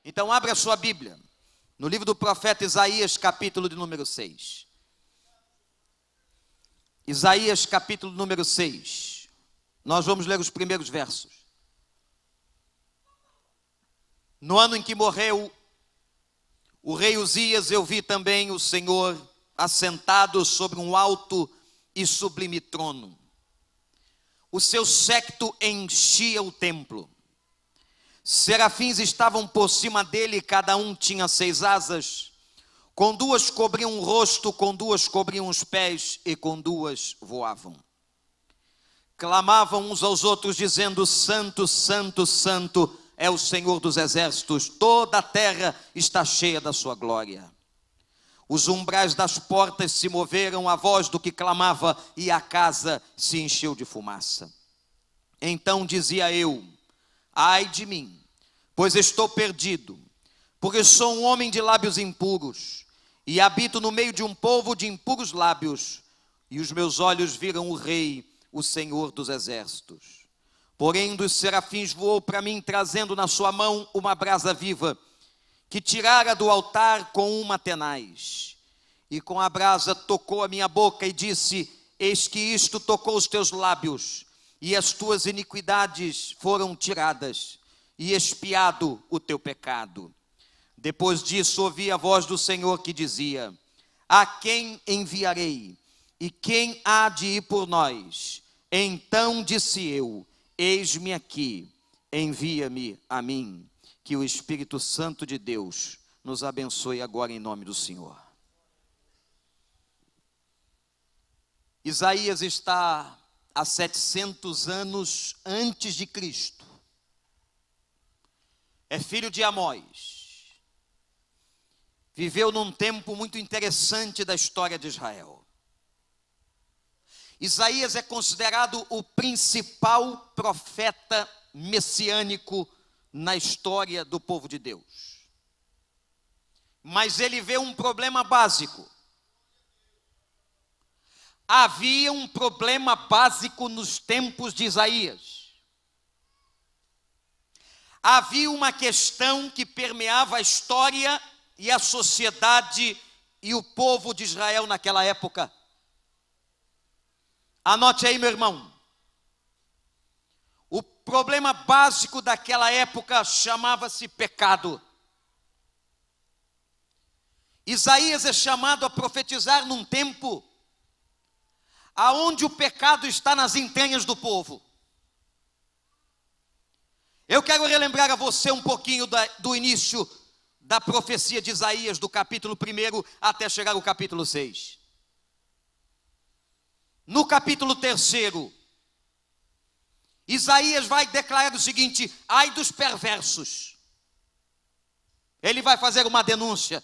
Então abra a sua Bíblia, no livro do profeta Isaías, capítulo de número 6. Isaías, capítulo número 6. Nós vamos ler os primeiros versos. No ano em que morreu o rei Uzias, eu vi também o Senhor assentado sobre um alto e sublime trono. O seu séquito enchia o templo. Serafins estavam por cima dele, cada um tinha 6 asas. Com 2 cobriam o rosto, com 2 cobriam os pés e com 2 voavam. Clamavam uns aos outros dizendo: Santo, Santo, Santo é o Senhor dos exércitos. Toda a terra está cheia da sua glória. Os umbrais das portas se moveram à voz do que clamava e a casa se encheu de fumaça. Então dizia eu: ai de mim, pois estou perdido, porque sou um homem de lábios impuros e habito no meio de um povo de impuros lábios, e os meus olhos viram o Rei, o Senhor dos exércitos. Porém, um dos serafins voou para mim, trazendo na sua mão uma brasa viva, que tirara do altar com uma tenaz. E com a brasa tocou a minha boca e disse: eis que isto tocou os teus lábios, e as tuas iniquidades foram tiradas, e expiado o teu pecado. Depois disso ouvi a voz do Senhor que dizia: a quem enviarei? E quem há de ir por nós? Então disse eu: eis-me aqui, envia-me a mim. Que o Espírito Santo de Deus nos abençoe agora em nome do Senhor. Isaías está há 700 anos antes de Cristo. É filho de Amós. Viveu num tempo muito interessante da história de Israel. Isaías é considerado o principal profeta messiânico na história do povo de Deus. Mas ele vê um problema básico. Havia um problema básico nos tempos de Isaías. Havia uma questão que permeava a história e a sociedade e o povo de Israel naquela época. Anote aí, meu irmão. O problema básico daquela época chamava-se pecado. Isaías é chamado a profetizar num tempo aonde o pecado está nas entranhas do povo. Eu quero relembrar a você um pouquinho do início da profecia de Isaías, do capítulo 1 até chegar ao capítulo 6. No capítulo 3, Isaías vai declarar o seguinte: ai dos perversos. Ele vai fazer uma denúncia.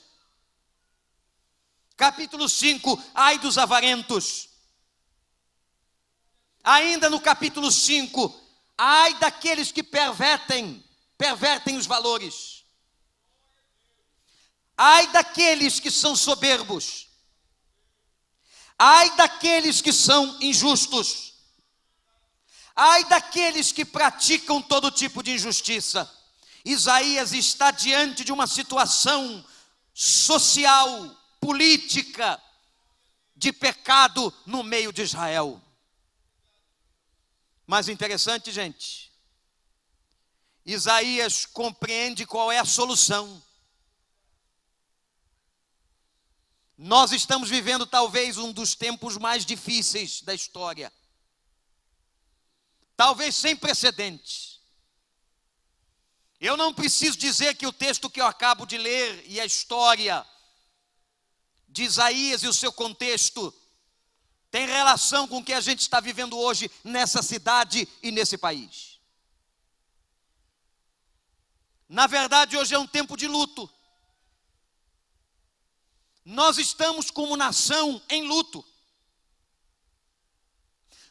Capítulo 5, ai dos avarentos. Ainda no capítulo 5, ai daqueles que pervertem os valores. Ai daqueles que são soberbos. Ai daqueles que são injustos. Ai daqueles que praticam todo tipo de injustiça. Isaías está diante de uma situação social, política, de pecado no meio de Israel. Mas interessante, gente, Isaías compreende qual é a solução. Nós estamos vivendo talvez um dos tempos mais difíceis da história. Talvez sem precedentes. Eu não preciso dizer que o texto que eu acabo de ler e a história de Isaías e o seu contexto tem relação com o que a gente está vivendo hoje nessa cidade e nesse país. Na verdade, hoje é um tempo de luto. Nós estamos como nação em luto.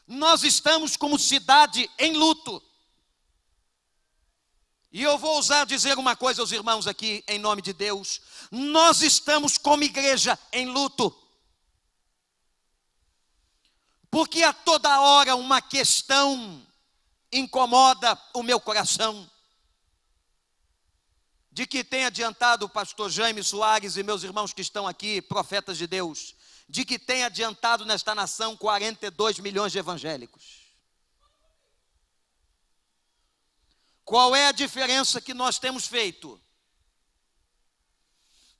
Nós estamos como cidade em luto. E eu vou ousar dizer uma coisa aos irmãos aqui, em nome de Deus. Nós estamos como igreja em luto. Porque a toda hora uma questão incomoda o meu coração. de que tem adiantado o pastor Jaime Soares e meus irmãos que estão aqui, profetas de Deus, de que tem adiantado nesta nação 42 milhões de evangélicos. Qual é a diferença que nós temos feito?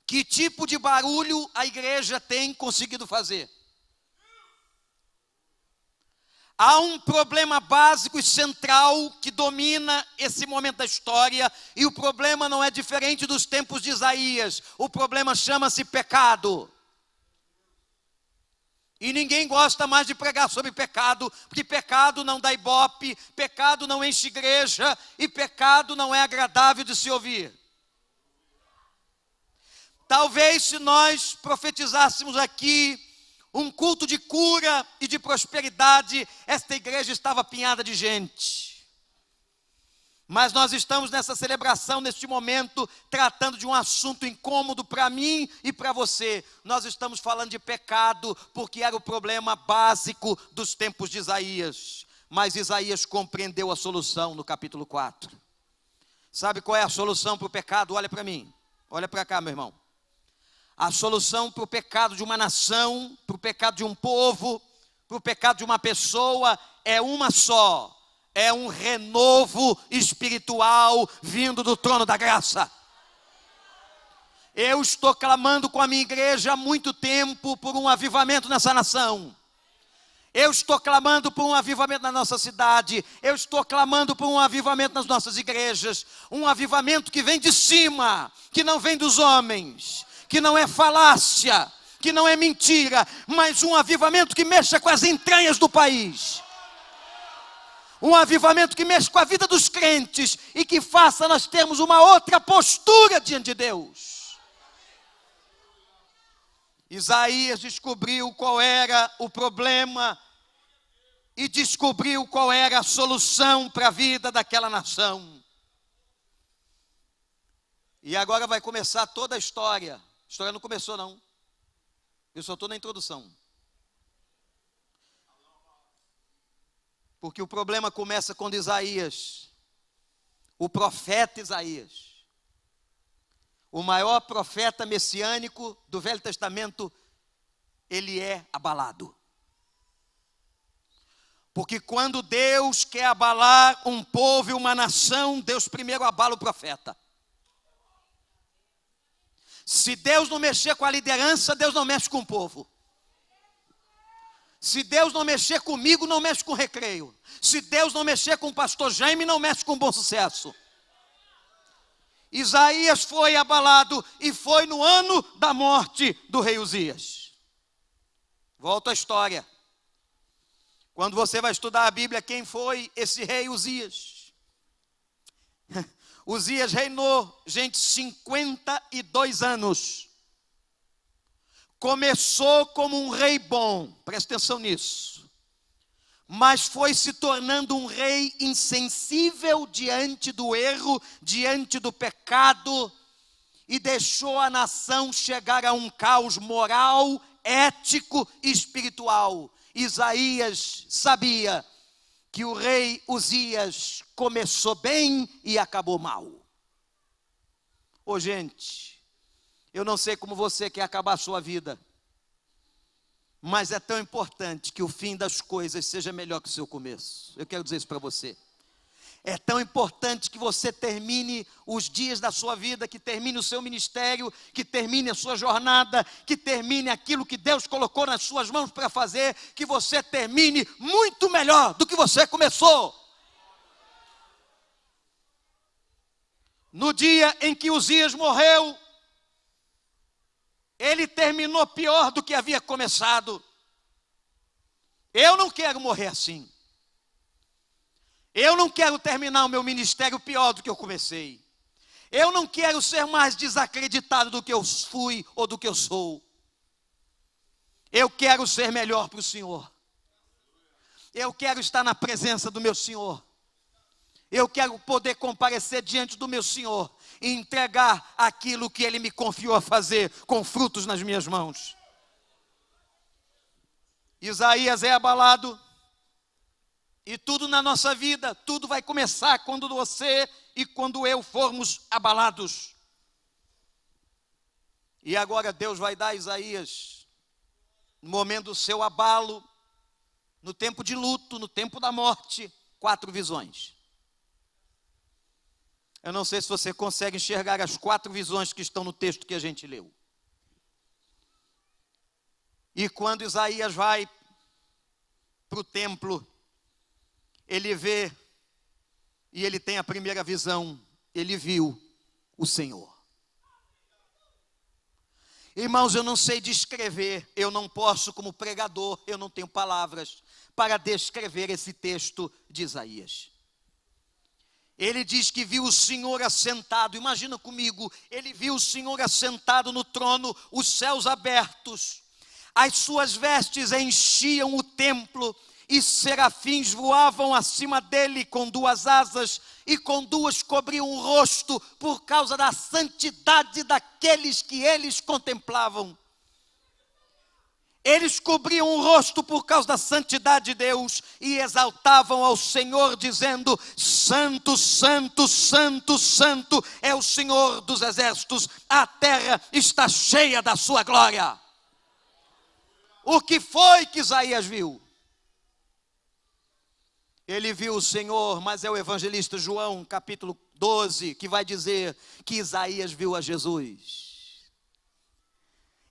Que tipo de barulho a igreja tem conseguido fazer? Há um problema básico e central que domina esse momento da história, e o problema não é diferente dos tempos de Isaías. O problema chama-se pecado. E ninguém gosta mais de pregar sobre pecado, porque pecado não dá ibope, pecado não enche igreja, e pecado não é agradável de se ouvir. Talvez se nós profetizássemos aqui um culto de cura e de prosperidade, esta igreja estava apinhada de gente. Mas nós estamos nessa celebração, neste momento, tratando de um assunto incômodo para mim e para você. Nós estamos falando de pecado, porque era o problema básico dos tempos de Isaías. Mas Isaías compreendeu a solução no capítulo 4. Sabe qual é a solução para o pecado? Olha para mim, olha para cá, meu irmão. A solução para o pecado de uma nação, para o pecado de um povo, para o pecado de uma pessoa é uma só. É um renovo espiritual vindo do trono da graça. Eu estou clamando com a minha igreja há muito tempo por um avivamento nessa nação. Eu estou clamando por um avivamento na nossa cidade. Eu estou clamando por um avivamento nas nossas igrejas. Um avivamento que vem de cima, que não vem dos homens, que não é falácia, que não é mentira, mas um avivamento que mexa com as entranhas do país. Um avivamento que mexe com a vida dos crentes e que faça nós termos uma outra postura diante de Deus. Isaías descobriu qual era o problema e descobriu qual era a solução para a vida daquela nação. E agora vai começar toda a história. A história não começou, não. Eu só estou na introdução. Porque o problema começa quando Isaías, o profeta Isaías, o maior profeta messiânico do Velho Testamento, ele é abalado. Porque quando Deus quer abalar um povo e uma nação, Deus primeiro abala o profeta. Se Deus não mexer com a liderança, Deus não mexe com o povo. Se Deus não mexer comigo, não mexe com o Recreio. Se Deus não mexer com o pastor Jaime, não mexe com o Bom Sucesso. Isaías foi abalado e foi no ano da morte do rei Uzias. Volta à história. Quando você vai estudar a Bíblia, quem foi esse rei Uzias? Uzias reinou, gente, 52 anos. Começou como um rei bom, presta atenção nisso. Mas foi se tornando um rei insensível diante do erro, diante do pecado, e deixou a nação chegar a um caos moral, ético e espiritual. Isaías sabia que o rei Uzias começou bem e acabou mal. Ô gente, eu não sei como você quer acabar a sua vida, mas é tão importante que o fim das coisas seja melhor que o seu começo. Eu quero dizer isso para você. É tão importante que você termine os dias da sua vida, que termine o seu ministério, que termine a sua jornada, que termine aquilo que Deus colocou nas suas mãos para fazer, que você termine muito melhor do que você começou. No dia em que Uzias morreu, ele terminou pior do que havia começado. Eu não quero morrer assim. Eu não quero terminar o meu ministério pior do que eu comecei. Eu não quero ser mais desacreditado do que eu fui ou do que eu sou. Eu quero ser melhor para o Senhor. Eu quero estar na presença do meu Senhor. Eu quero poder comparecer diante do meu Senhor e entregar aquilo que Ele me confiou a fazer com frutos nas minhas mãos. Isaías é abalado. E tudo na nossa vida, tudo vai começar quando você e quando eu formos abalados. E agora Deus vai dar a Isaías, no momento do seu abalo, no tempo de luto, no tempo da morte, 4 visões. Eu não sei se você consegue enxergar as 4 visões que estão no texto que a gente leu. E quando Isaías vai para o templo, ele vê, e ele tem a primeira visão, ele viu o Senhor. Irmãos, eu não sei descrever, eu não posso como pregador, eu não tenho palavras para descrever esse texto de Isaías. Ele diz que viu o Senhor assentado, imagina comigo, ele viu o Senhor assentado no trono, os céus abertos, as suas vestes enchiam o templo, e serafins voavam acima dele com 2 asas, e com 2 cobriam o rosto, por causa da santidade daqueles que eles contemplavam. Eles cobriam o rosto por causa da santidade de Deus, e exaltavam ao Senhor, dizendo: Santo, Santo, Santo, Santo é o Senhor dos exércitos, a terra está cheia da sua glória. O que foi que Isaías viu? Ele viu o Senhor, mas é o evangelista João, capítulo 12, que vai dizer que Isaías viu a Jesus.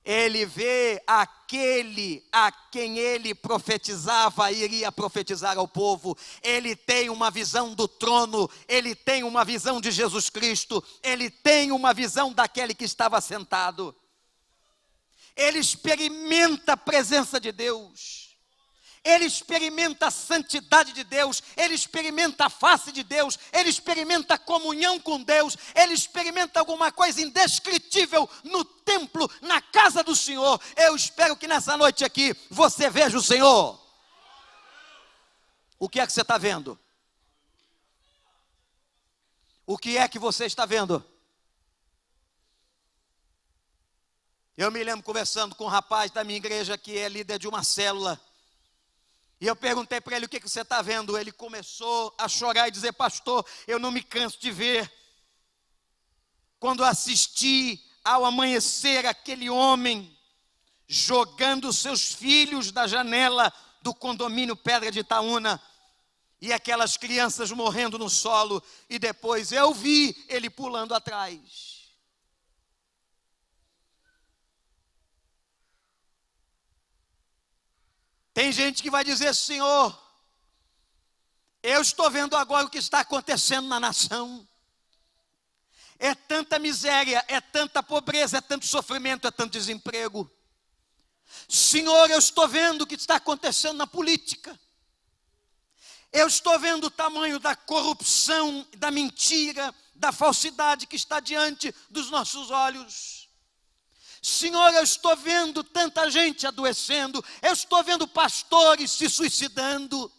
Ele vê aquele a quem ele profetizava, iria profetizar ao povo. Ele tem uma visão do trono, ele tem uma visão de Jesus Cristo, ele tem uma visão daquele que estava sentado. Ele experimenta a presença de Deus. Ele experimenta a santidade de Deus, ele experimenta a face de Deus, ele experimenta a comunhão com Deus, ele experimenta alguma coisa indescritível no templo, na casa do Senhor. Eu espero que nessa noite aqui você veja o Senhor. O que é que você está vendo? O que é que você está vendo? Eu me lembro conversando com um rapaz da minha igreja que é líder de uma célula. E eu perguntei para ele: o que você está vendo? Ele começou a chorar e dizer: pastor, eu não me canso de ver. Quando assisti ao amanhecer aquele homem jogando seus filhos da janela do condomínio Pedra de Itaúna, e aquelas crianças morrendo no solo, e depois eu vi ele pulando atrás. Tem gente que vai dizer: Senhor, eu estou vendo agora o que está acontecendo na nação. É tanta miséria, é tanta pobreza, é tanto sofrimento, é tanto desemprego. Senhor, eu estou vendo o que está acontecendo na política. Eu estou vendo o tamanho da corrupção, da mentira, da falsidade que está diante dos nossos olhos. Senhor, eu estou vendo tanta gente adoecendo, eu estou vendo pastores se suicidando,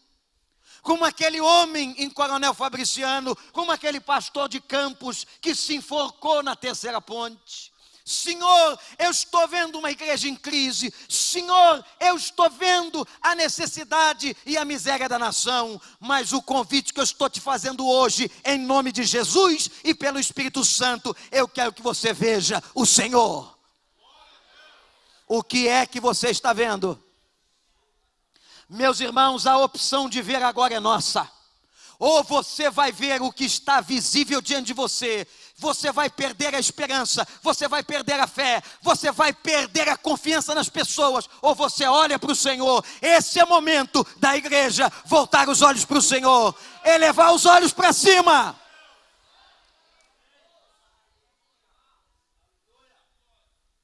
como aquele homem em Coronel Fabriciano, como aquele pastor de Campos que se enforcou na Terceira Ponte. Senhor, eu estou vendo uma igreja em crise. Senhor, eu estou vendo a necessidade e a miséria da nação. Mas o convite que eu estou te fazendo hoje, em nome de Jesus e pelo Espírito Santo, eu quero que você veja o Senhor. O que é que você está vendo? Meus irmãos, a opção de ver agora é nossa. Ou você vai ver o que está visível diante de você, você vai perder a esperança, você vai perder a fé, você vai perder a confiança nas pessoas, ou você olha para o Senhor. Esse é o momento da igreja voltar os olhos para o Senhor, elevar os olhos para cima.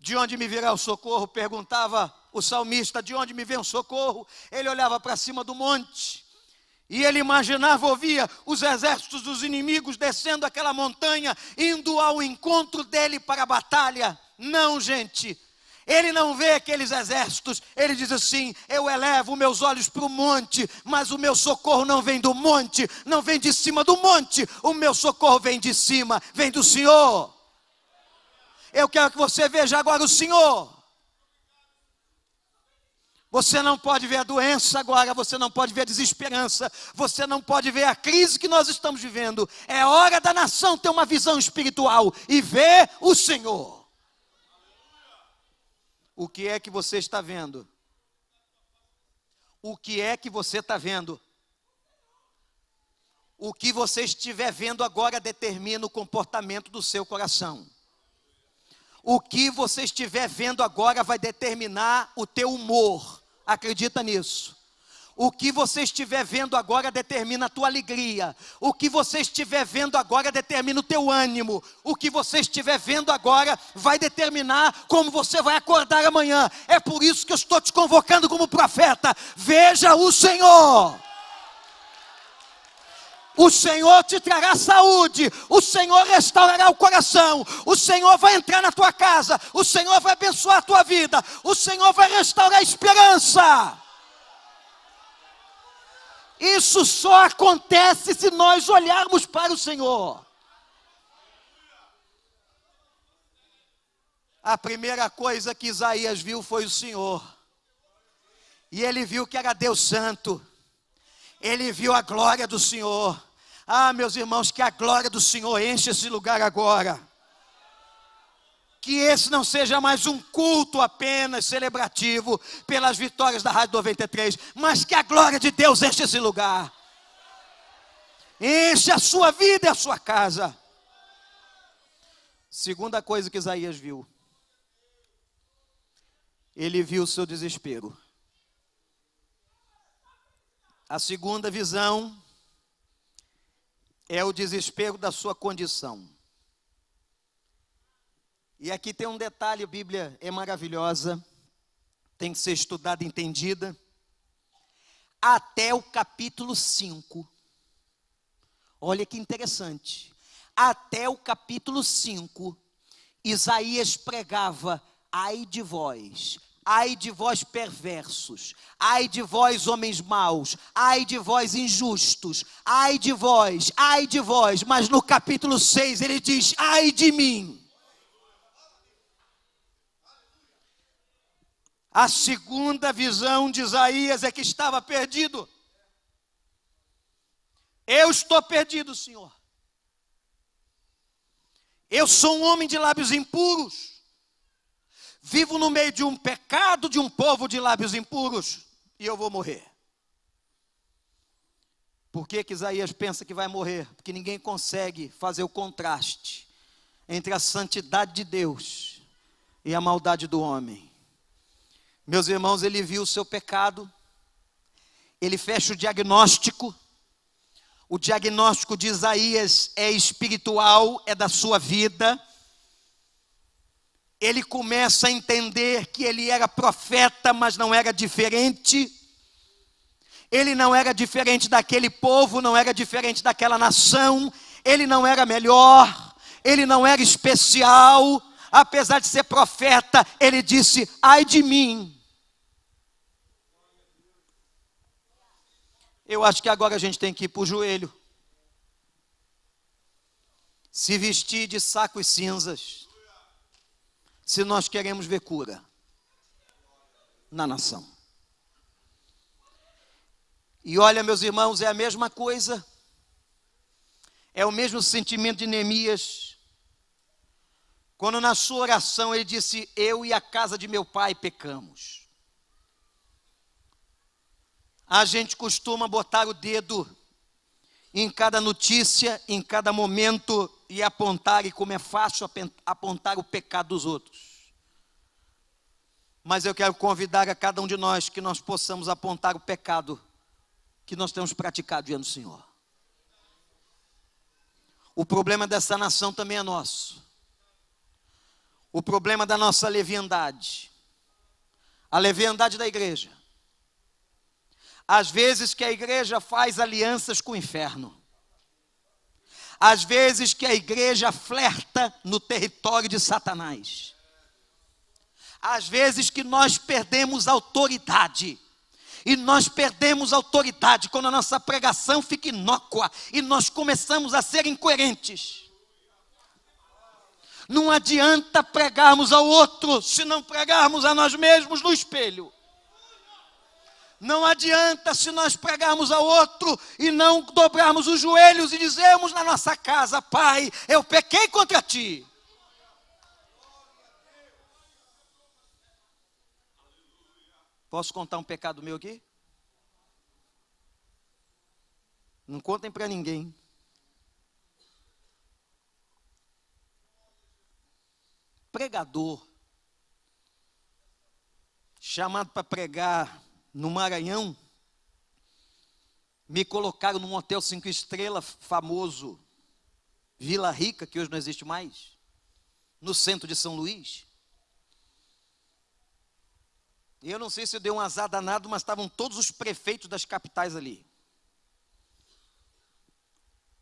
De onde me virá o socorro? Perguntava o salmista: de onde me vem o socorro? Ele olhava para cima do monte, e ele imaginava, ouvia os exércitos dos inimigos descendo aquela montanha, indo ao encontro dele para a batalha. Não, gente, ele não vê aqueles exércitos. Ele diz assim: eu elevo meus olhos para o monte, mas o meu socorro não vem do monte, não vem de cima do monte, o meu socorro vem de cima, vem do Senhor. Eu quero que você veja agora o Senhor. Você não pode ver a doença agora, você não pode ver a desesperança, você não pode ver a crise que nós estamos vivendo. É hora da nação ter uma visão espiritual e ver o Senhor. O que é que você está vendo? O que é que você está vendo? O que você estiver vendo agora determina o comportamento do seu coração. O que você estiver vendo agora vai determinar o teu humor. Acredita nisso. O que você estiver vendo agora determina a tua alegria. O que você estiver vendo agora determina o teu ânimo. O que você estiver vendo agora vai determinar como você vai acordar amanhã. É por isso que eu estou te convocando como profeta. Veja o Senhor. O Senhor te trará saúde, o Senhor restaurará o coração, o Senhor vai entrar na tua casa, o Senhor vai abençoar a tua vida, o Senhor vai restaurar a esperança. Isso só acontece se nós olharmos para o Senhor. A primeira coisa que Isaías viu foi o Senhor, e ele viu que era Deus Santo, ele viu a glória do Senhor. Ah, meus irmãos, que a glória do Senhor enche esse lugar agora. Que esse não seja mais um culto apenas celebrativo pelas vitórias da Rádio 93, mas que a glória de Deus enche esse lugar. Enche a sua vida e a sua casa. Segunda coisa que Isaías viu. Ele viu o seu desespero. A segunda visão é o desespero da sua condição. E aqui tem um detalhe, a Bíblia é maravilhosa, tem que ser estudada e entendida. Até o capítulo 5, olha que interessante, até o capítulo 5, Isaías pregava: ai de vós perversos, ai de vós homens maus, ai de vós injustos, ai de vós, mas no capítulo 6 ele diz: ai de mim. A segunda visão de Isaías é que estava perdido. Eu estou perdido, Senhor. Eu sou um homem de lábios impuros. Vivo no meio de um pecado de um povo de lábios impuros. E eu vou morrer. Por que Isaías pensa que vai morrer? Porque ninguém consegue fazer o contraste entre a santidade de Deus e a maldade do homem. Meus irmãos, ele viu o seu pecado, ele fecha o diagnóstico. O diagnóstico de Isaías é espiritual, é da sua vida. Ele começa a entender que ele era profeta, mas não era diferente. Ele não era diferente daquele povo, não era diferente daquela nação. Ele não era melhor, ele não era especial. Apesar de ser profeta, ele disse: ai de mim. Eu acho que agora a gente tem que ir para o joelho, se vestir de saco e cinzas, se nós queremos ver cura na nação. E olha, meus irmãos, é a mesma coisa, é o mesmo sentimento de Neemias, quando na sua oração ele disse: eu e a casa de meu pai pecamos. A gente costuma botar o dedo em cada notícia, em cada momento, e apontar, e como é fácil apontar o pecado dos outros. Mas eu quero convidar a cada um de nós que nós possamos apontar o pecado que nós temos praticado diante do Senhor. O problema dessa nação também é nosso. O problema da nossa leviandade, a leviandade da igreja. Às vezes que a igreja faz alianças com o inferno. Às vezes que a igreja flerta no território de Satanás. Às vezes que nós perdemos autoridade. E nós perdemos autoridade quando a nossa pregação fica inócua e nós começamos a ser incoerentes. Não adianta pregarmos ao outro se não pregarmos a nós mesmos no espelho. Não adianta se nós pregarmos ao outro e não dobrarmos os joelhos e dizermos na nossa casa: Pai, eu pequei contra ti. Posso contar um pecado meu aqui? Não contem para ninguém. Pregador, chamado para pregar no Maranhão, me colocaram num hotel 5 estrelas famoso, Vila Rica, que hoje não existe mais, no centro de São Luís. E eu não sei se eu dei um azar danado, mas estavam todos os prefeitos das capitais ali.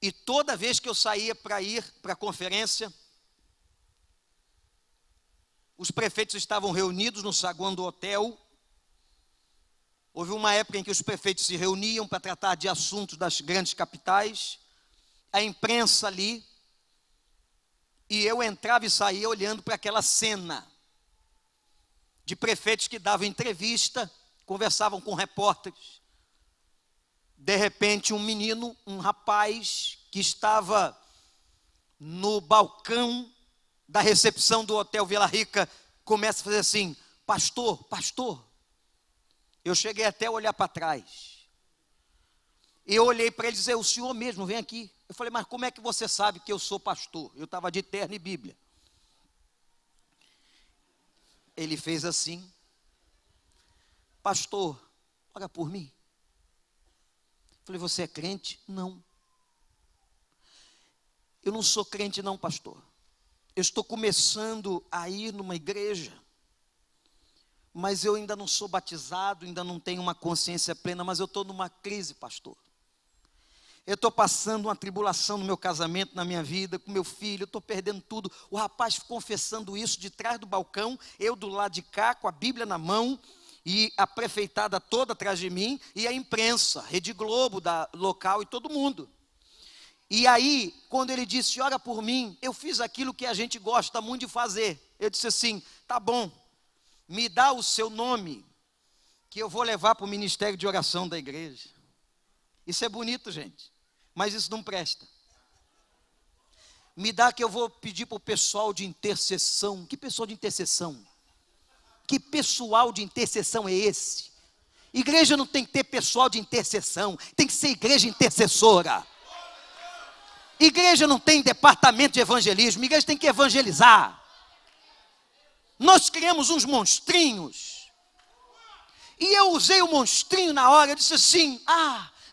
E toda vez que eu saía para ir para a conferência, os prefeitos estavam reunidos no saguão do hotel. Houve uma época em que os prefeitos se reuniam para tratar de assuntos das grandes capitais, a imprensa ali, e eu entrava e saía olhando para aquela cena de prefeitos que davam entrevista, conversavam com repórteres. De repente, um menino, um rapaz que estava no balcão da recepção do Hotel Vila Rica, começa a fazer assim: pastor, pastor. Eu cheguei até a olhar para trás. E eu olhei para ele e disse: o senhor mesmo, vem aqui. Eu falei: mas como é que você sabe que eu sou pastor? Eu estava de terno e Bíblia. Ele fez assim: pastor, ora por mim. Eu falei: você é crente? Não. Eu não sou crente não, pastor. Eu estou começando a ir numa igreja, mas eu ainda não sou batizado, ainda não tenho uma consciência plena, mas eu estou numa crise, pastor. Eu estou passando uma tribulação no meu casamento, na minha vida, com meu filho, eu estou perdendo tudo. O rapaz confessando isso de trás do balcão, eu do lado de cá, com a Bíblia na mão, e a prefeitada toda atrás de mim, e a imprensa, Rede Globo, da local e todo mundo. E aí, quando ele disse: ora por mim, eu fiz aquilo que a gente gosta muito de fazer. Eu disse assim: tá bom, me dá o seu nome, que eu vou levar para o ministério de oração da igreja. Isso é bonito, gente, mas isso não presta. Me dá que eu vou pedir para o pessoal de intercessão. Que pessoal de intercessão? Que pessoal de intercessão é esse? Igreja não tem que ter pessoal de intercessão, tem que ser igreja intercessora. Igreja não tem departamento de evangelismo, igreja tem que evangelizar. Nós criamos uns monstrinhos, e eu usei o monstrinho na hora. Eu disse assim: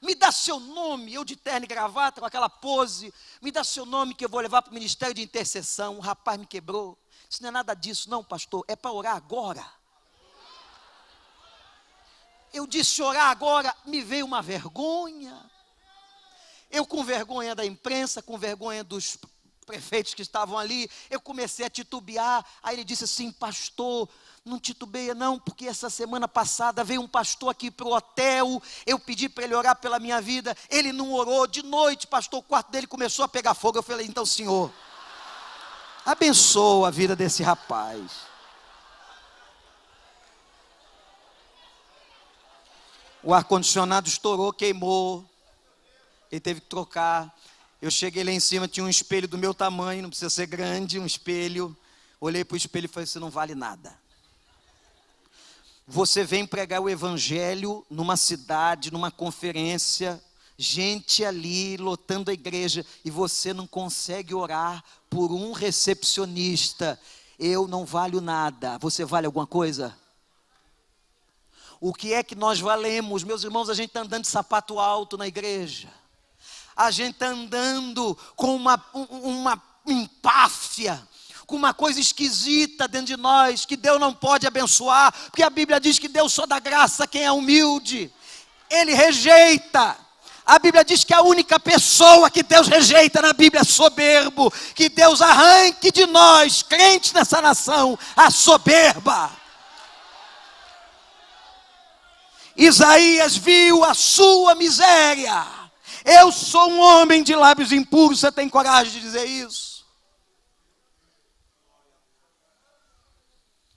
me dá seu nome. Eu de terno e gravata, com aquela pose: me dá seu nome que eu vou levar para o ministério de intercessão. O rapaz me quebrou. Isso não é nada disso não, pastor, é para orar agora. Eu disse: orar agora? Me veio uma vergonha. Eu, com vergonha da imprensa, com vergonha dos prefeitos que estavam ali, eu comecei a titubear. Aí ele disse assim: pastor, não titubeia não, porque essa semana passada veio um pastor aqui para o hotel, eu pedi para ele orar pela minha vida, ele não orou. De noite, pastor, o quarto dele começou a pegar fogo. Eu falei: então, senhor, abençoa a vida desse rapaz. O ar-condicionado estourou, queimou. Ele teve que trocar. Eu cheguei lá em cima, tinha um espelho do meu tamanho, não precisa ser grande, um espelho. Olhei para o espelho e falei: você não vale nada. Você vem pregar o evangelho numa cidade, numa conferência, gente ali lotando a igreja, e você não consegue orar por um recepcionista. Eu não valho nada. Você vale alguma coisa? O que é que nós valemos? Meus irmãos, a gente está andando de sapato alto na igreja. A gente está andando com uma empáfia, com uma coisa esquisita dentro de nós, que Deus não pode abençoar, porque a Bíblia diz que Deus só dá graça a quem é humilde. Ele rejeita. A Bíblia diz que a única pessoa que Deus rejeita na Bíblia é soberbo. Que Deus arranque de nós, crentes nessa nação, a soberba. Isaías viu a sua miséria. Eu sou um homem de lábios impuros. Você tem coragem de dizer isso?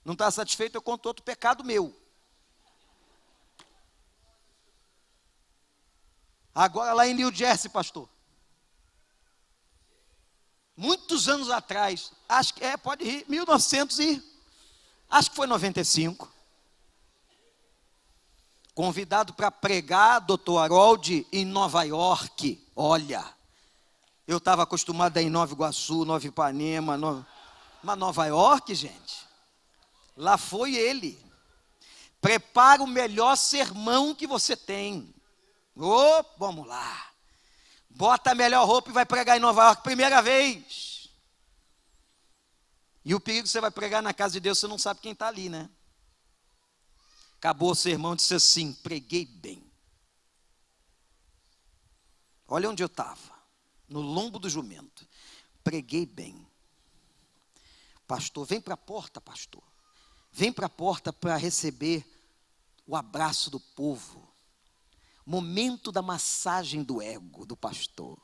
Não está satisfeito? Eu conto outro pecado meu. Agora lá em New Jersey, pastor. Muitos anos atrás, acho que pode ir, 1900 e acho que foi 95. convidado para pregar, doutor Harold, em Nova York. Olha, eu estava acostumado a ir em Nova Iguaçu, Nova Ipanema, mas Nova York, gente, lá foi ele. Prepara o melhor sermão que você tem. Vamos lá. Bota a melhor roupa e vai pregar em Nova York, primeira vez. E o perigo, você vai pregar na casa de Deus, você não sabe quem está ali, né? Acabou o sermão, disse assim: preguei bem. Olha onde eu estava, no lombo do jumento. Preguei bem. Pastor, vem para a porta, pastor. Vem para a porta para receber o abraço do povo. Momento da massagem do ego do pastor.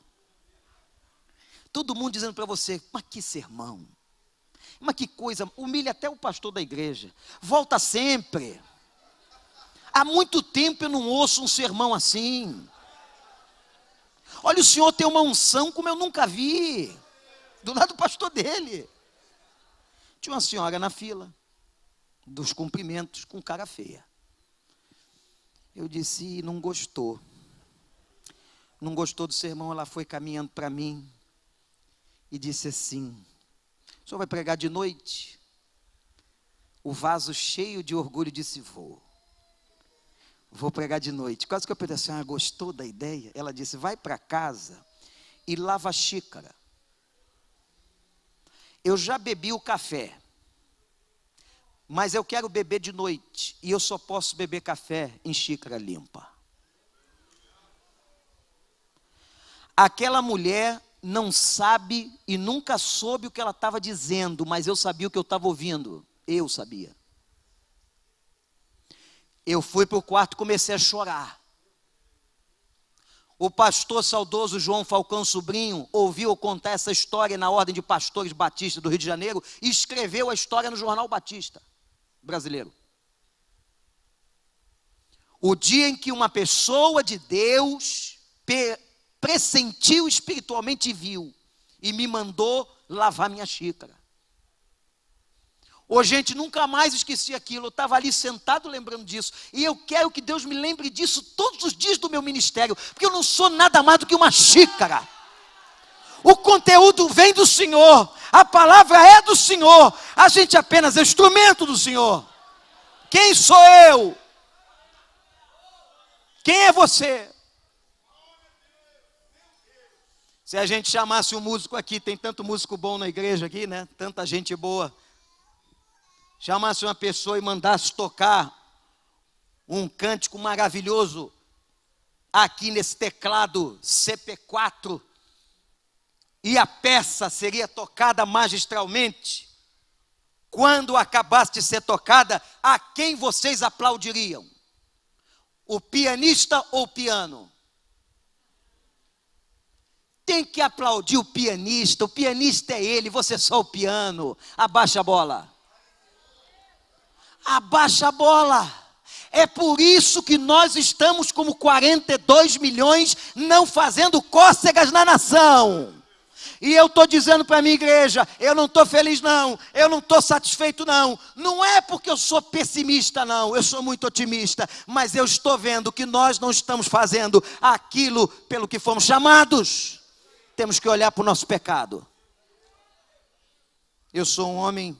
Todo mundo dizendo para você: mas que sermão, mas que coisa, humilha até o pastor da igreja. Volta sempre. Há muito tempo eu não ouço um sermão assim. Olha, o senhor tem uma unção como eu nunca vi. Do lado do pastor dele. Tinha uma senhora na fila dos cumprimentos com cara feia. Eu disse: não gostou. Não gostou do sermão. Ela foi caminhando para mim e disse assim: o senhor vai pregar de noite? O vaso cheio de orgulho disse: vou pregar de noite. Quase que eu perguntei assim: gostou da ideia? Ela disse: vai para casa e lava a xícara. Eu já bebi o café, mas eu quero beber de noite, e eu só posso beber café em xícara limpa. Aquela mulher não sabe e nunca soube o que ela estava dizendo, mas eu sabia o que eu estava ouvindo. Eu sabia. Eu fui para o quarto e comecei a chorar. O pastor saudoso João Falcão Sobrinho ouviu eu contar essa história na Ordem de Pastores Batistas do Rio de Janeiro e escreveu a história no Jornal Batista Brasileiro. O dia em que uma pessoa de Deus pressentiu espiritualmente e viu, e me mandou lavar minha xícara. Ô, gente, nunca mais esqueci aquilo. Eu estava ali sentado lembrando disso. E eu quero que Deus me lembre disso todos os dias do meu ministério. Porque eu não sou nada mais do que uma xícara. O conteúdo vem do Senhor. A palavra é do Senhor. A gente apenas é instrumento do Senhor. Quem sou eu? Quem é você? Se a gente chamasse um músico aqui, tem tanto músico bom na igreja aqui, né? Tanta gente boa. Chamasse uma pessoa e mandasse tocar um cântico maravilhoso aqui nesse teclado CP4, e a peça seria tocada magistralmente. Quando acabasse de ser tocada, a quem vocês aplaudiriam? O pianista ou o piano? Tem que aplaudir o pianista é ele, você só o piano. Abaixa a bola. Abaixa a bola. É por isso que nós estamos como 42 milhões não fazendo cócegas na nação. E eu estou dizendo para a minha igreja: eu não estou feliz não, eu não estou satisfeito não. Não é porque eu sou pessimista não, eu sou muito otimista. Mas eu estou vendo que nós não estamos fazendo aquilo pelo que fomos chamados. Temos que olhar para o nosso pecado. Eu sou um homem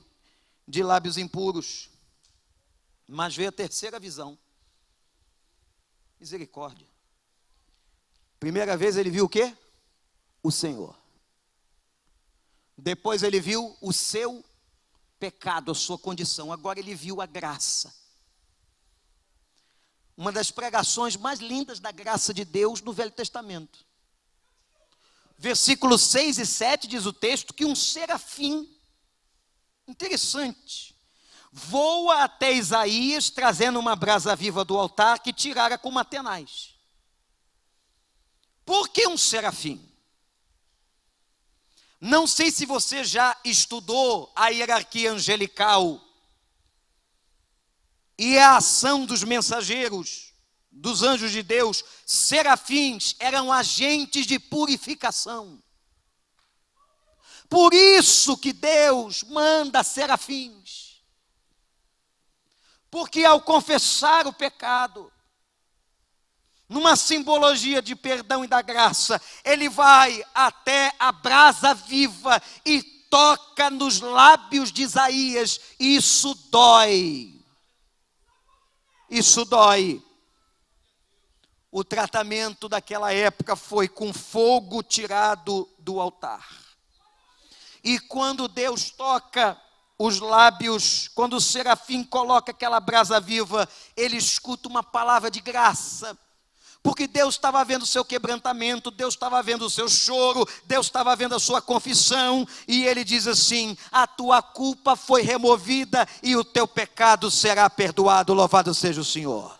de lábios impuros. Mas veio a terceira visão. Misericórdia. Primeira vez ele viu o quê? O Senhor. Depois ele viu o seu pecado, a sua condição. Agora ele viu a graça. Uma das pregações mais lindas da graça de Deus no Velho Testamento. Versículos 6 e 7 diz o texto que um serafim, interessante, voa até Isaías, trazendo uma brasa viva do altar que tirara com uma tenaz. Por que um serafim? Não sei se você já estudou a hierarquia angelical e a ação dos mensageiros, dos anjos de Deus. Serafins eram agentes de purificação. Por isso que Deus manda serafins. Porque ao confessar o pecado, numa simbologia de perdão e da graça, ele vai até a brasa viva e toca nos lábios de Isaías. Isso dói. Isso dói. O tratamento daquela época foi com fogo tirado do altar. E quando Deus toca os lábios, quando o serafim coloca aquela brasa viva, ele escuta uma palavra de graça. Porque Deus estava vendo o seu quebrantamento, Deus estava vendo o seu choro, Deus estava vendo a sua confissão, e ele diz assim: a tua culpa foi removida e o teu pecado será perdoado, louvado seja o Senhor.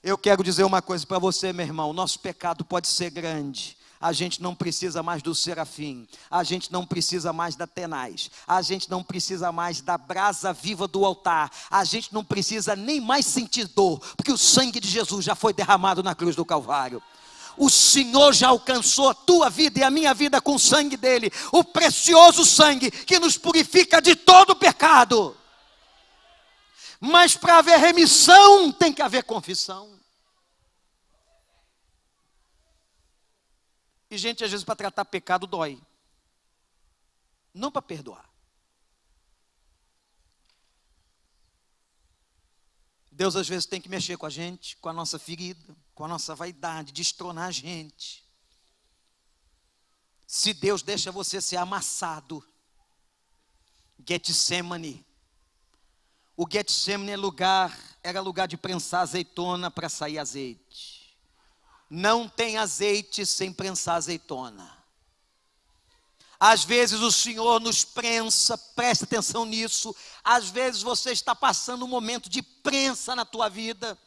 Eu quero dizer uma coisa para você, meu irmão, nosso pecado pode ser grande, a gente não precisa mais do serafim, a gente não precisa mais da tenaz, a gente não precisa mais da brasa viva do altar, a gente não precisa nem mais sentir dor, porque o sangue de Jesus já foi derramado na cruz do Calvário. O Senhor já alcançou a tua vida e a minha vida com o sangue dele, o precioso sangue que nos purifica de todo pecado. Mas para haver remissão tem que haver confissão. E gente, às vezes para tratar pecado dói. Não para perdoar. Deus às vezes tem que mexer com a gente, com a nossa ferida, com a nossa vaidade, destronar a gente. Se Deus deixa você ser amassado, Getsemane. O Getsemane era lugar de prensar azeitona para sair azeite. Não tem azeite sem prensar azeitona. Às vezes o Senhor nos prensa, presta atenção nisso. Às vezes você está passando um momento de prensa na tua vida,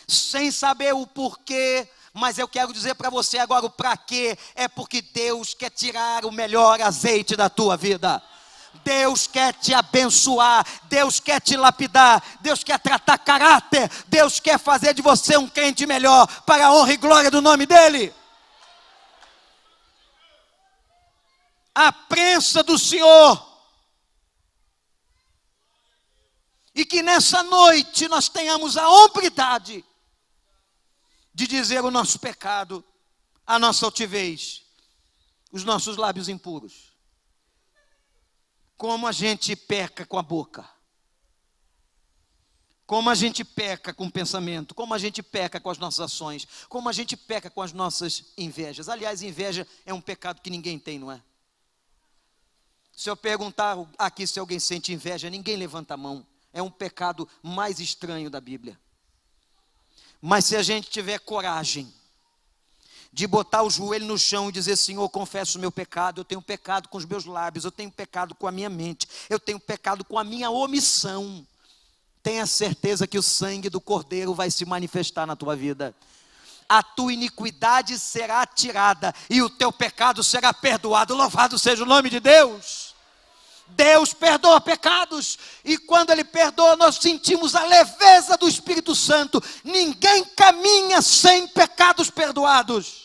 sem saber o porquê, mas eu quero dizer para você agora o para quê. É porque Deus quer tirar o melhor azeite da tua vida. Deus quer te abençoar, Deus quer te lapidar, Deus quer tratar caráter, Deus quer fazer de você um crente melhor, para a honra e glória do nome dEle. A prensa do Senhor. E que nessa noite nós tenhamos a hombridade de dizer o nosso pecado, a nossa altivez, os nossos lábios impuros. Como a gente peca com a boca, como a gente peca com o pensamento, como a gente peca com as nossas ações, como a gente peca com as nossas invejas. Aliás, inveja é um pecado que ninguém tem, não é? Se eu perguntar aqui se alguém sente inveja, ninguém levanta a mão. É um pecado mais estranho da Bíblia. Mas se a gente tiver coragem de botar o joelho no chão e dizer: Senhor, confesso o meu pecado, eu tenho pecado com os meus lábios, eu tenho pecado com a minha mente, eu tenho pecado com a minha omissão. Tenha certeza que o sangue do Cordeiro vai se manifestar na tua vida. A tua iniquidade será tirada e o teu pecado será perdoado. Louvado seja o nome de Deus. Deus perdoa pecados, e quando Ele perdoa, nós sentimos a leveza do Espírito Santo. Ninguém caminha sem pecados perdoados.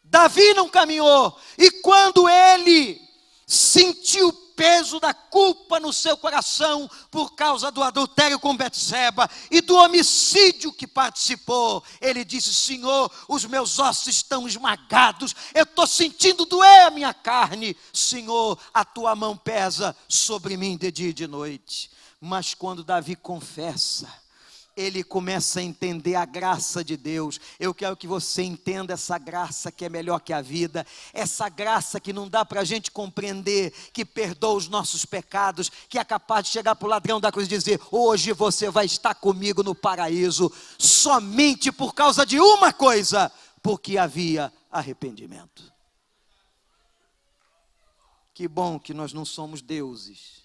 Davi não caminhou, e quando ele sentiu o peso da culpa no seu coração, por causa do adultério com Betseba, e do homicídio que participou, ele disse: Senhor, os meus ossos estão esmagados, eu estou sentindo doer a minha carne, Senhor, a tua mão pesa sobre mim de dia e de noite. Mas quando Davi confessa, ele começa a entender a graça de Deus. Eu quero que você entenda essa graça que é melhor que a vida, essa graça que não dá para a gente compreender, que perdoa os nossos pecados, que é capaz de chegar para o ladrão da cruz e dizer: hoje você vai estar comigo no paraíso, somente por causa de uma coisa, porque havia arrependimento. Que bom que nós não somos deuses,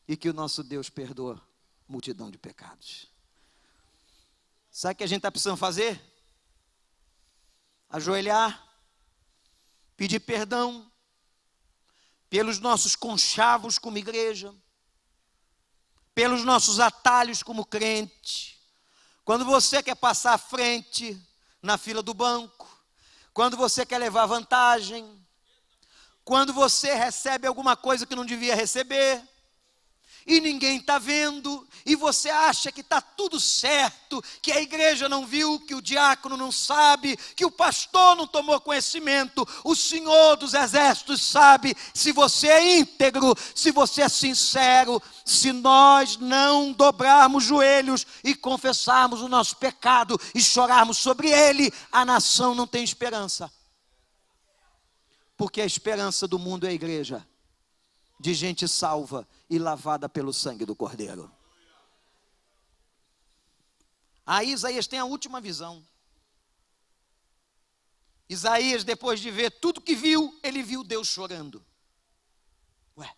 e que o nosso Deus perdoa multidão de pecados. Sabe o que a gente está precisando fazer? Ajoelhar, pedir perdão pelos nossos conchavos como igreja, pelos nossos atalhos como crente. Quando você quer passar à frente na fila do banco, quando você quer levar vantagem, quando você recebe alguma coisa que não devia receber, e ninguém está vendo, e você acha que está tudo certo, que a igreja não viu, que o diácono não sabe, que o pastor não tomou conhecimento, o Senhor dos Exércitos sabe, se você é íntegro, se você é sincero, se nós não dobrarmos joelhos e confessarmos o nosso pecado e chorarmos sobre ele, a nação não tem esperança. Porque a esperança do mundo é a igreja, de gente salva e lavada pelo sangue do Cordeiro. Aí Isaías tem a última visão. Isaías, depois de ver tudo que viu, ele viu Deus chorando. Ué.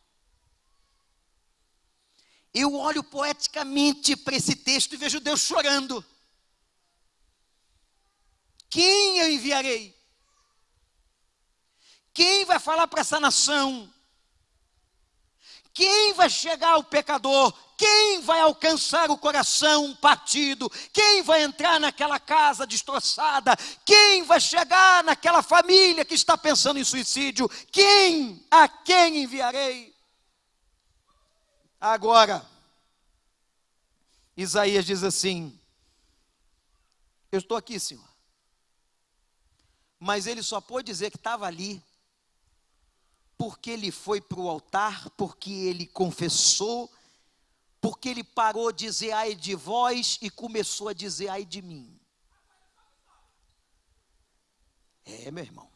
Eu olho poeticamente para esse texto e vejo Deus chorando. Quem eu enviarei? Quem vai falar para essa nação? Quem vai chegar ao pecador? Quem vai alcançar o coração partido? Quem vai entrar naquela casa destroçada? Quem vai chegar naquela família que está pensando em suicídio? Quem? A quem enviarei? Agora, Isaías diz assim: eu estou aqui, Senhor. Mas ele só pôde dizer que estava ali porque ele foi para o altar, porque ele confessou, porque ele parou de dizer ai de vós e começou a dizer ai de mim. Meu irmão,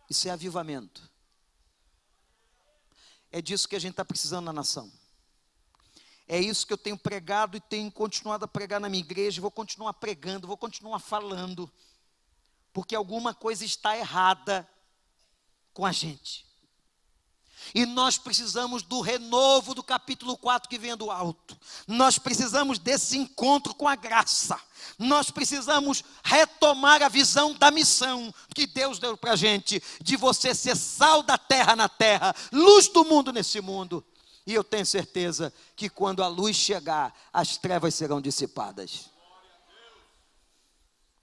isso é avivamento. É disso que a gente está precisando na nação. É isso que eu tenho pregado e tenho continuado a pregar na minha igreja, vou continuar pregando, vou continuar falando, porque alguma coisa está errada com a gente. E nós precisamos do renovo do capítulo 4 que vem do alto. Nós precisamos desse encontro com a graça. Nós precisamos retomar a visão da missão que Deus deu para a gente, de você ser sal da terra na terra, luz do mundo nesse mundo. E eu tenho certeza que quando a luz chegar, as trevas serão dissipadas.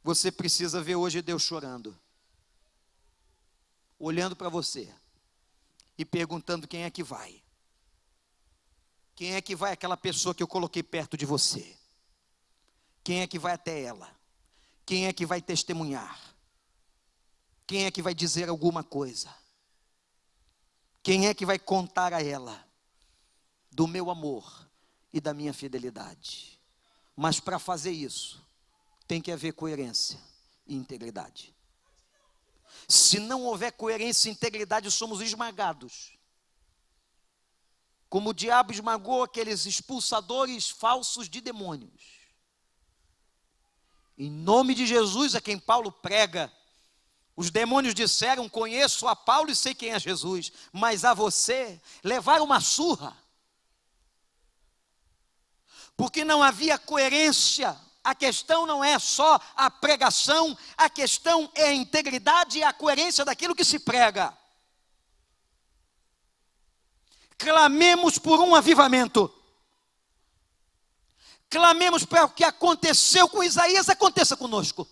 Você precisa ver hoje Deus chorando, olhando para você e perguntando quem é que vai. Quem é que vai aquela pessoa que eu coloquei perto de você? Quem é que vai até ela? Quem é que vai testemunhar? Quem é que vai dizer alguma coisa? Quem é que vai contar a ela do meu amor e da minha fidelidade? Mas para fazer isso, tem que haver coerência e integridade. Se não houver coerência e integridade, somos esmagados. Como o diabo esmagou aqueles expulsadores falsos de demônios. Em nome de Jesus, a quem Paulo prega, os demônios disseram: conheço a Paulo e sei quem é Jesus, mas a você levaram uma surra. Porque não havia coerência. A questão não é só a pregação, a questão é a integridade e a coerência daquilo que se prega. Clamemos por um avivamento. Clamemos para o que aconteceu com Isaías aconteça conosco.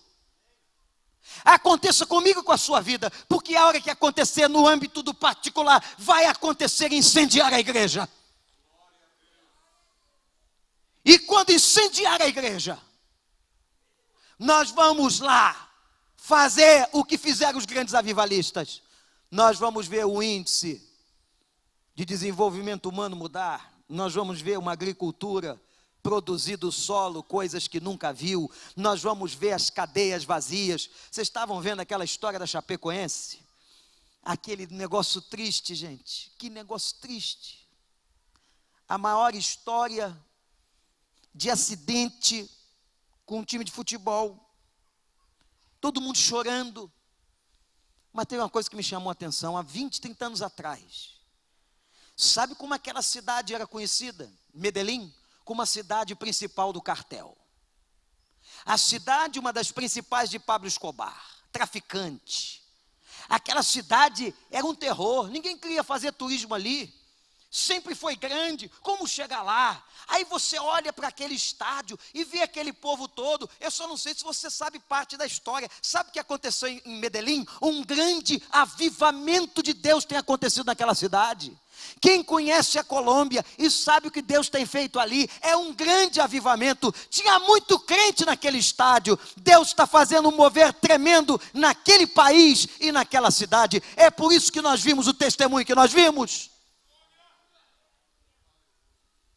Aconteça comigo, com a sua vida, porque a hora que acontecer no âmbito do particular, vai acontecer incendiar a igreja. E quando incendiar a igreja, nós vamos lá fazer o que fizeram os grandes avivalistas. Nós vamos ver o índice de desenvolvimento humano mudar. Nós vamos ver uma agricultura produzir do solo coisas que nunca viu. Nós vamos ver as cadeias vazias. Vocês estavam vendo aquela história da Chapecoense? Aquele negócio triste, gente. Que negócio triste. A maior história de acidente com um time de futebol, todo mundo chorando. Mas tem uma coisa que me chamou a atenção: há 20, 30 anos atrás, sabe como aquela cidade era conhecida? Medellín, como a cidade principal do cartel. A cidade, uma das principais de Pablo Escobar, traficante. Aquela cidade era um terror, ninguém queria fazer turismo ali. sempre foi grande, como chegar lá? Aí você olha para aquele estádio e vê aquele povo todo. Eu só não sei se você sabe parte da história. Sabe o que aconteceu em Medellín? Um grande avivamento de Deus tem acontecido naquela cidade. Quem conhece a Colômbia e sabe o que Deus tem feito ali, é um grande avivamento. Tinha muito crente naquele estádio. Deus está fazendo um mover tremendo naquele país e naquela cidade. É por isso que nós vimos o testemunho que nós vimos.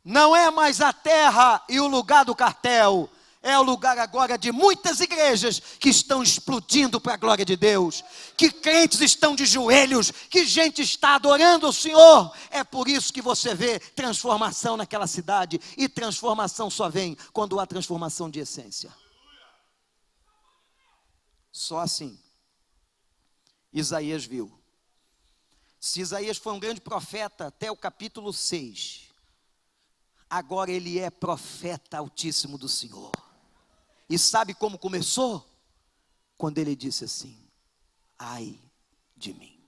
Não é mais a terra e o lugar do cartel, é o lugar agora de muitas igrejas que estão explodindo para a glória de Deus, que crentes estão de joelhos, que gente está adorando o Senhor. É por isso que você vê transformação naquela cidade, e transformação só vem quando há transformação de essência. Só assim Isaías viu. Se Isaías foi um grande profeta até o capítulo 6, agora ele é profeta altíssimo do Senhor. E sabe como começou? Quando ele disse assim: ai de mim.